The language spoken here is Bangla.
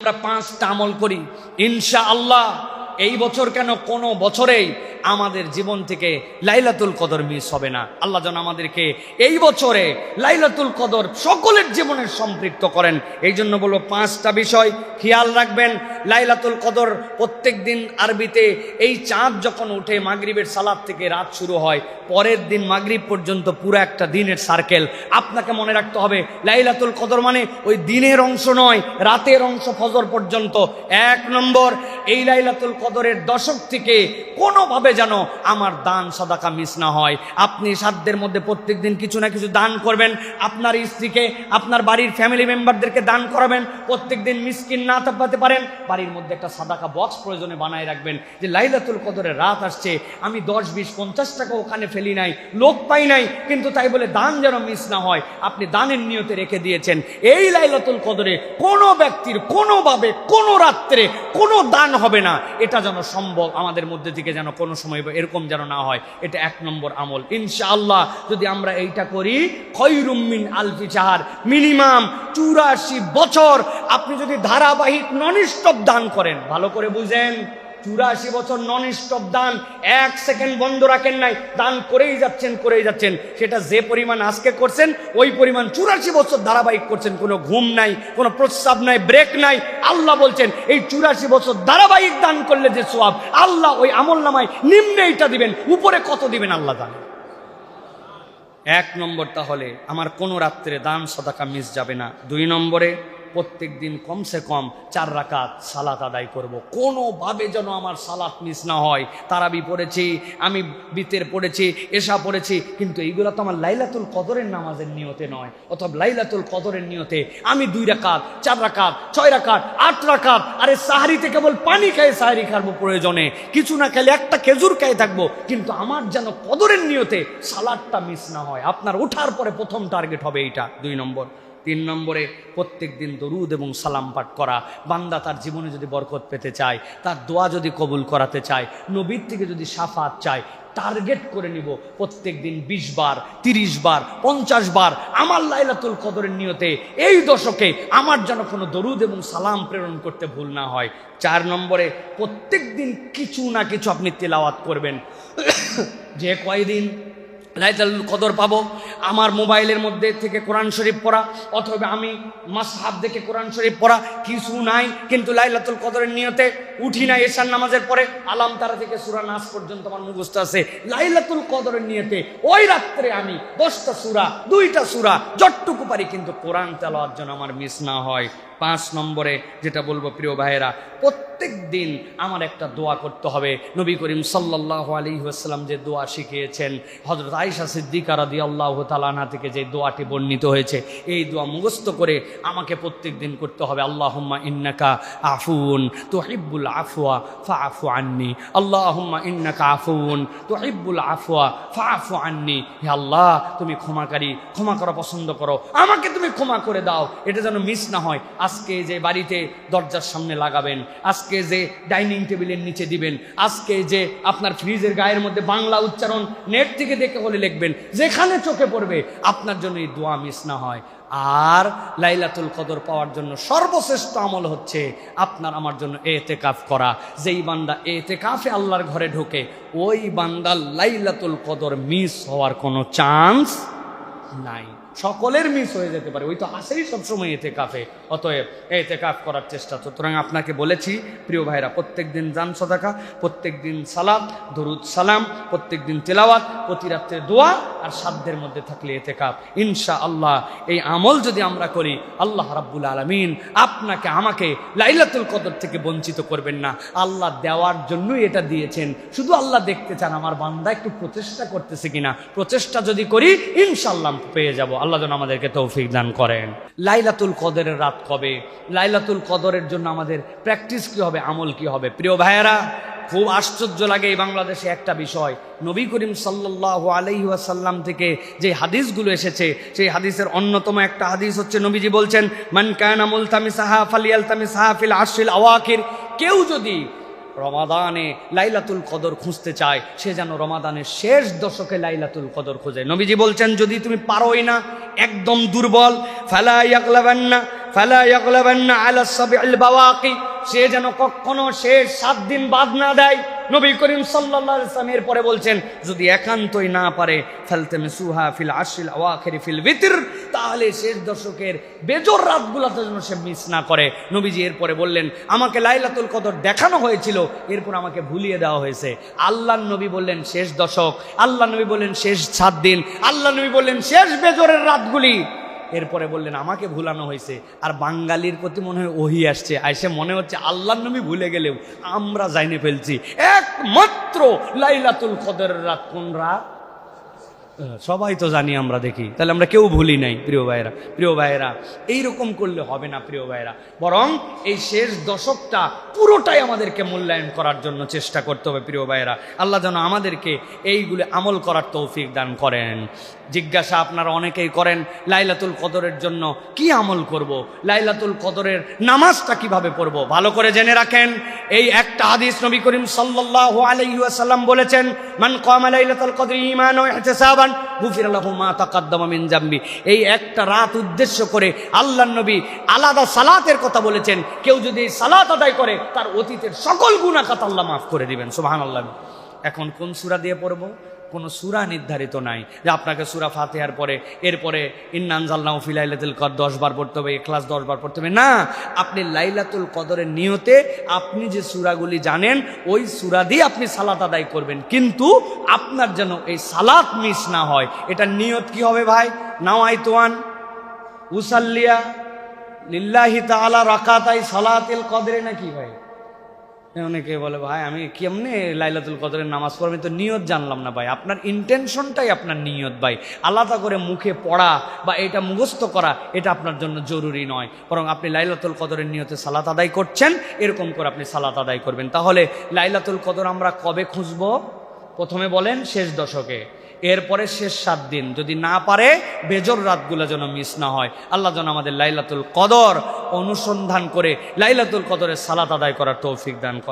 আমরা 5টা আমল করি ইনশাআল্লাহ। এই বছর কেন, কোন বছরেই আমাদের জীবন থেকে লাইলাতুল কদর মিস হবে না। আল্লাহ যেন আমাদেরকে এই বছরে লাইলাতুল কদর সকলের জীবনে সম্পৃক্ত করেন। এই জন্য বলবো 5টা বিষয় খেয়াল রাখবেন। লাইলাতুল কদর প্রত্যেক দিন আরবিতে এই চাঁদ যখন উঠে মাগরিবের সালাত থেকে রাত শুরু হয়, পরের দিন মাগরিব পর্যন্ত পুরো একটা দিনের সার্কেল। আপনাকে মনে রাখতে হবে লাইলাতুল কদর মানে ওই দিনের অংশ নয়, রাতের অংশ ফজর পর্যন্ত। 1 নম্বর, এই লাইলাতুল কদরের দশক থেকে কোনোভাবে যেন আমার দান সাদাকা মিস না হয়। আপনি সাধ্যের মধ্যে প্রত্যেক দিন কিছু না কিছু দান করবেন। আপনার স্ত্রীকে, আপনার বাড়ির ফ্যামিলি মেম্বারদেরকে দান করাবেন। প্রত্যেক দিন মিসকিন না থাকতে পারেন, বাড়ির মধ্যে একটা সাদাকা বক্স প্রয়োজনে বানায় রাখবেন, যে লাইলাতুল কদরের রাত আসছে, আমি 10, 20, 50 টাকা ওখানে ফেলি নাই, লোক পাই নাই, কিন্তু তাই বলে দান যেন মিস না হয়। আপনি দানের নিয়তে রেখে দিয়েছেন। এই লাইলাতুল কদরে কোনো ব্যক্তির কোনোভাবে কোনো রাত্রে কোনো দান হবে না, এটা যেন সম্ভব আমাদের মধ্যে থেকে যেন কোনো সময় এরকম যেন না হয়। এটা 1 নম্বর আমল। ইনশাআল্লাহ যদি আমরা এইটা করি, খয়রুম মিন আলফি শাহর, মিনিমাম 84 বছর আপনি যদি ধারাবাহিক নন স্টপ দান করেন, ভালো করে বুঝেন, 84 বছর নন স্টপ দান, 1 সেকেন্ড বন্ধ রাখেন নাই, দান করেই যাচ্ছেন, সেটা যে পরিমাণ আজকে করছেন ওই পরিমাণ 84 বছর ধারাবাহিক করছেন, কোনো ঘুম নাই, কোনো প্রস্রাব নাই, ব্রেক নাই। আল্লাহ বলছেন এই 84 বছর ধারাবাহিক দান করলে যে সওয়াব, আল্লাহ ওই আমল নামায় নিম্নে এটা দিবেন, উপরে কত দিবেন আল্লাহ জানেন। 1 নম্বর, তাহলে আমার কোনো রাত্রে দান সাদাকা মিস যাবে না। 2 নম্বরে, প্রত্যেক দিন কমসে কম 4 রাকাত সালাত আদায় করব। কোনোভাবে যেন আমার সালাত মিস না হয়। তারাবি পড়েছি, আমি বিতের পড়েছি, এশা পড়েছি, কিন্তু এইগুলো তো আমার লাইলাতুল কদরের নামাজের নিয়তে নয়। অথবা লাইলাতুল কদরের নিয়তে আমি 2 রাকাত, 4 রাকাত, 6 রাকাত, 8 রাকাত, আরে সাহারিতে কেবল পানি খাই সাহারি খাবো, প্রয়োজনে কিছু না খেলে একটা খেজুর খাই থাকবো, কিন্তু আমার যেন কদরের নিয়তে সালাতটা মিস না হয়। আপনার ওঠার পরে প্রথম টার্গেট হবে এইটা। 2 নম্বর। 3 নম্বরে, প্রত্যেক দিন দরুদ এবং সালাম পাঠ করা। বান্দা তার জীবনে যদি বরকত পেতে চায়, তার দোয়া যদি কবুল করাতে চায়, নবীর থেকে যদি শাফাত চায়, টার্গেট করে নিব প্রত্যেক দিন 20 বার, 30 বার, 50 বার আমার লাইলাতুল কদরের নিয়তে এই দশকে আমার যেন কোনো দরুদ এবং সালাম প্রেরণ করতে ভুল না হয়। 4 নম্বরে, প্রত্যেক দিন কিছু না কিছু আপনি তেলাওয়াত করবেন। যে কয়দিন লাইলাতুল কদর পাবো, আমার মোবাইলের মধ্যে থেকে কোরআন শরীফ পড়া, অথবা আমি মাসহাব দেখে কোরআন শরীফ পড়া, কিছু নাই, কিন্তু লাইলাতুল কদরের নিয়তে উঠি না এশার নামাজের পরে, আলাম তারা থেকে সূরা নাস পর্যন্ত আমার মুখস্থ আছে, লাইলাতুল কদরের নিয়তে ওই রাত্রে আমি 10টা সূরা, 2টা সূরা যতটুকু পারি, কিন্তু কোরআন তেলাওয়াত যেন আমার মিস না হয়। 5 নম্বরে যেটা বলবো প্রিয় ভাইয়েরা, প্রত্যেক দিন আমার একটা দোয়া করতে হবে। নবী করিম সাল্লাল্লাহু আলাইহি ওয়াসাল্লাম যে দোয়া শিখিয়েছেন, হযরত আয়েশা সিদ্দিকা রাদিয়াল্লাহু তাআলা আনহা থেকে যে দোয়াটি বর্ণিত হয়েছে, এই দোয়া মুখস্থ করে আমাকে প্রত্যেক দিন করতে হবে। আল্লাহুম্মা ইন্নাকা আফুন তুহিব্বুল আফওয়া ফাআফু আন্নি, আল্লাহুম্মা ইন্নাকা আফুন তুহিব্বুল আফওয়া ফাআফু আন্নি। হে আল্লাহ, তুমি ক্ষমাকারী, ক্ষমা করা পছন্দ করো, আমাকে তুমি ক্ষমা করে দাও। এটা যেন মিস না হয়। আজকে যে বাড়িতে দরজার সামনে লাগাবেন, আজকে যে ডাইনিং টেবিলের নিচে দিবেন, আজকে যে আপনার ফ্রিজের গায়ের মধ্যে বাংলা উচ্চারণ নেট থেকে দেখে হলে লিখবেন, যেখানে চোখে পড়বে আপনার জন্য এই দোয়া মিস না হয়। আর লাইলাতুল কদর পাওয়ার জন্য সর্বশ্রেষ্ঠ আমল হচ্ছে আপনার আমার জন্য এতেকাফ করা। যেই বান্দা এতেকাফে আল্লাহর ঘরে ঢোকে, ওই বান্দার লাইলাতুল কদর মিস হওয়ার কোনো চান্স নাই। সকলের মিস হয়ে যেতে পারে, ওই তো আসেই সবসময় এতেকাফে। অতএব এতেকাফ করার চেষ্টা। সুতরাং আপনাকে বলেছি প্রিয় ভাইরা, প্রত্যেক দিন জান সাদাকা, প্রত্যেক দিন সালাত, দরুদ সালাম, প্রত্যেক দিন তেলাওয়াত, প্রতি রাত্রে দোয়া, আর সাধ্যের মধ্যে থাকলে এতেকাফ। ইনশাআল্লাহ এই আমল যদি আমরা করি, আল্লাহ রাব্বুল আলামিন আপনাকে আমাকে লাইলাতুল কদর থেকে বঞ্চিত করবেন না। আল্লাহ দেওয়ার জন্যই এটা দিয়েছেন, শুধু আল্লাহ দেখতে চান আমার বান্দা একটু প্রচেষ্টা করতেছে কিনা। প্রচেষ্টা যদি করি ইনশাআল্লাহ পেয়ে যাব। আল্লাহ যেন আমাদেরকে তৌফিক দান করেন। লাইলাতুল কদরের রাত কবে? লাইলাতুল কদরের জন্য আমাদের প্র্যাকটিস কি হবে, আমল কি হবে? প্রিয় ভাইয়েরা, খুব আশ্চর্য লাগে এই বাংলাদেশে একটা বিষয়। নবী করিম সাল্লাল্লাহু আলাইহি ওয়াসাল্লাম থেকে যে হাদিসগুলো এসেছে, সেই হাদিসের অন্যতম একটা হাদিস হচ্ছে, নবীজি বলছেন, মান কানা মুলতামিসাহা ফালিয়ালতামিসাহা ফিল আশরিল আওয়াখির। কেউ যদি রমাদানে লাইলাতুল কদর খুঁজতে চায়, সে যেন রমাদানের শেষ দশকে লাইলাতুল কদর খোঁজে। নবীজি বলছেন, যদি তুমি পারোই না, একদম দুর্বল, ফালা ইয়াগলাবান্না আলা সাবিল বাওয়াকি, সে যেন কখনো শেষ 7 দিন বাদ না দেয়। নবী করিম সাল্লাল্লাহু আলাইহি ওয়াসাল্লাম এরপরে বলছেন, যদি একান্তই না পারে ফালতামিসুহা ফিল আশরিল আওয়াখির ফিল ভিতর, তাহলে শেষ দশকের বেজোর রাতগুলোতে যেন সে মিস না করে। নবীজি এরপরে বললেন, আমাকে লাইলাতুল কদর দেখানো হয়েছিল, এরপর আমাকে ভুলিয়ে দেওয়া হয়েছে। আল্লাহর নবী বললেন শেষ দশক, আল্লাহর নবী বললেন শেষ 7 দিন, আল্লাহর নবী বললেন শেষ বেজোরের রাতগুলি। এরপরে বললেন আমাকে ভুলানো হয়েছে। আর বাঙালির প্রতি মনে হয় ওহি আসছে, আইসে মনে হচ্ছে আল্লাহর নবী ভুলে গেলেও আমরা জাইনে ফেলছি একমাত্র লাইলাতুল কদরের রাত কোন রাত সবাই তো জানি, আমরা দেখি, তাহলে আমরা কেউ ভুলি নাই। প্রিয় ভাইয়েরা এইরকম করলে হবে না প্রিয় ভাইয়েরা, বরং এই শেষ দশকটা পুরোটাই আমাদেরকে মূল্যায়ন করার জন্য চেষ্টা করতে হবে। প্রিয় ভাইয়েরা, আল্লাহ যেন আমাদেরকে এইগুলো আমল করার তৌফিক দান করেন। জিজ্ঞাসা আপনারা অনেকেই করেন, লাইলাতুল কদরের জন্য কি আমল করব, লাইলাতুল কদরের নামাজটা কিভাবে পড়ব? ভালো করে জেনে রাখেন, এই একটা হাদিস নবী করিম সাল্লাল্লাহু আলাইহি ওয়াসাল্লাম বলেছেন, মান কামা লাইলাতুল কদরি ঈমানান ওয়া ইহতিসাবান গুফিরা লাহু মা তাকাদ্দামা মিন যামবি। এই একটা রাত উদ্দেশ্য করে আল্লাহর নবী আলাদা সালাতের কথা বলেছেন। কেউ যদি এই সালাত আদায় করে, তার অতীতের সকল গুনাহ খাতা আল্লাহ মাফ করে দিবেন। সুবহানাল্লাহ। এখন কোন সূরা দিয়ে পড়ব? কোনো সূরা নির্ধারিত নাই যে আপনাকে সূরা ফাতিহার পরে এরপরে ইন্না আনজালনাহু ফি লাইলাতুল কদর 10 বার পড়তে হবে, ইখলাস 10 বার পড়তে হবে। না, আপনি লাইলাতুল কদরের নিয়তে আপনি যে সূরাগুলি জানেন ওই সূরা দিয়ে আপনি সালাত আদায় করবেন, কিন্তু আপনার যেন এই সালাত মিস না হয়। এটা নিয়ত কি হবে ভাই? নাওয়াইতু আন উসাল্লিয়া লিল্লাহি তাআলা রাকাতাই সালাতিল কদরে, নাকি ভাই? অনেকে বলে ভাই আমি কেমনে লাইলাতুল কদরের নামাজ পড়ব, তো নিয়ত জানলাম না। ভাই আপনার ইন্টেনশনটাই আপনার নিয়ত। ভাই আলাদা করে মুখে পড়া বা এটা মুখস্থ করা এটা আপনার জন্য জরুরি নয়, বরং আপনি লাইলাতুল কদরের নিয়তে সালাত আদায় করছেন, এরকম করে আপনি সালাত আদায় করবেন। তাহলে লাইলাতুল কদর আমরা কবে খুঁজব? প্রথমে বলেন শেষ দশকে, এরপরে শেষ 7 দিন, যদি না পারে বেজর রাতগুলো যেন মিস না হয়। আল্লাহ যেন আমাদের লাইলাতুল কদর অনুসন্ধান করে লাইলাতুল কদরের সালাত আদায় করার তৌফিক দান করে।